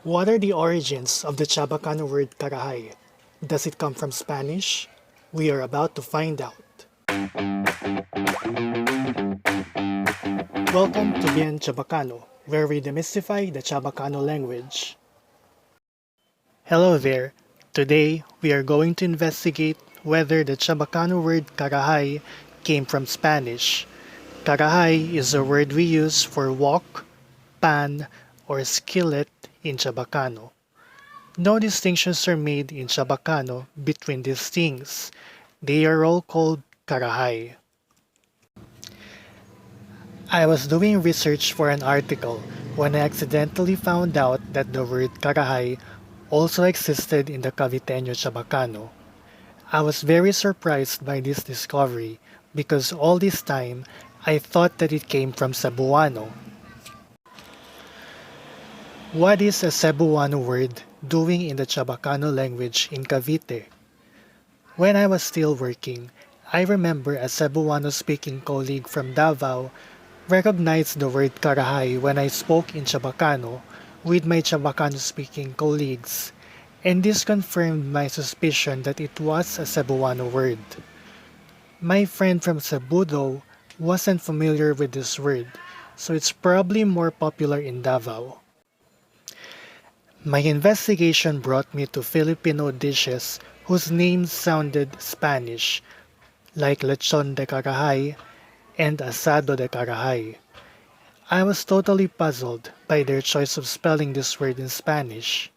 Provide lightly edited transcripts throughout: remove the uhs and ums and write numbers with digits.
What are the origins of the Chavacano word Karahay? Does it come from Spanish? We are about to find out. Welcome to Bien Chavacano, where we demystify the Chavacano language. Hello there. Today, we are going to investigate whether the Chavacano word Karahay came from Spanish. Karahay is a word we use for wok, pan, or skillet in Chavacano. No distinctions are made in Chavacano between these things. They are all called Karahay. I was doing research for an article when I accidentally found out that the word Karahay also existed in the Caviteño Chavacano. I was very surprised by this discovery because all this time I thought that it came from Cebuano. What is a Cebuano word doing in the Chavacano language in Cavite? When I was still working, I remember a Cebuano-speaking colleague from Davao recognized the word Karahay when I spoke in Chavacano with my Chavacano-speaking colleagues, and this confirmed my suspicion that it was a Cebuano word. My friend from Cebu though wasn't familiar with this word, so it's probably more popular in Davao. My investigation brought me to Filipino dishes whose names sounded Spanish, like lechon de Karahay and asado de Karahay. I was totally puzzled by their choice of spelling this word in Spanish.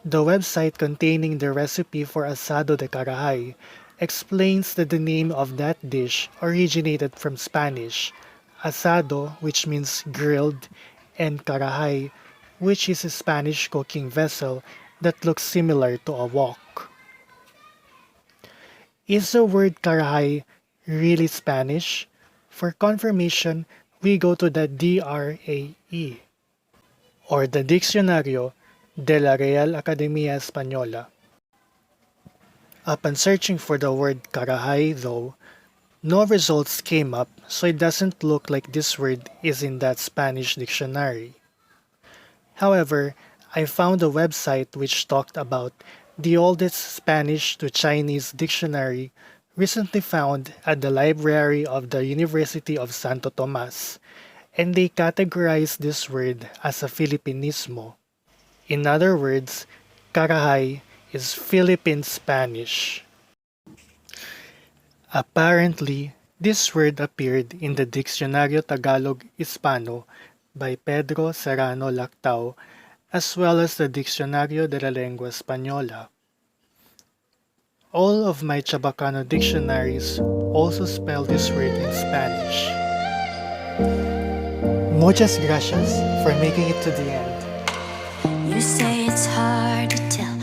The website containing the recipe for asado de Karahay explains that the name of that dish originated from Spanish, asado, which means grilled, and Karahay, which is a Spanish cooking vessel that looks similar to a wok. Is the word Karahay really Spanish? For confirmation, we go to the DRAE, or the Diccionario de la Real Academia Española. Upon searching for the word Karahay though, no results came up, so it doesn't look like this word is in that Spanish dictionary. However, I found a website which talked about the oldest Spanish to Chinese dictionary recently found at the library of the University of Santo Tomas, and they categorized this word as a Filipinismo. In other words, Karahay is Philippine Spanish. Apparently, this word appeared in the Diccionario Tagalog Hispano by Pedro Serrano Lactao as well as the Diccionario de la Lengua Española. All of my Chabacano dictionaries also spell this word in Spanish. Muchas gracias for making it to the end. You say it's hard to tell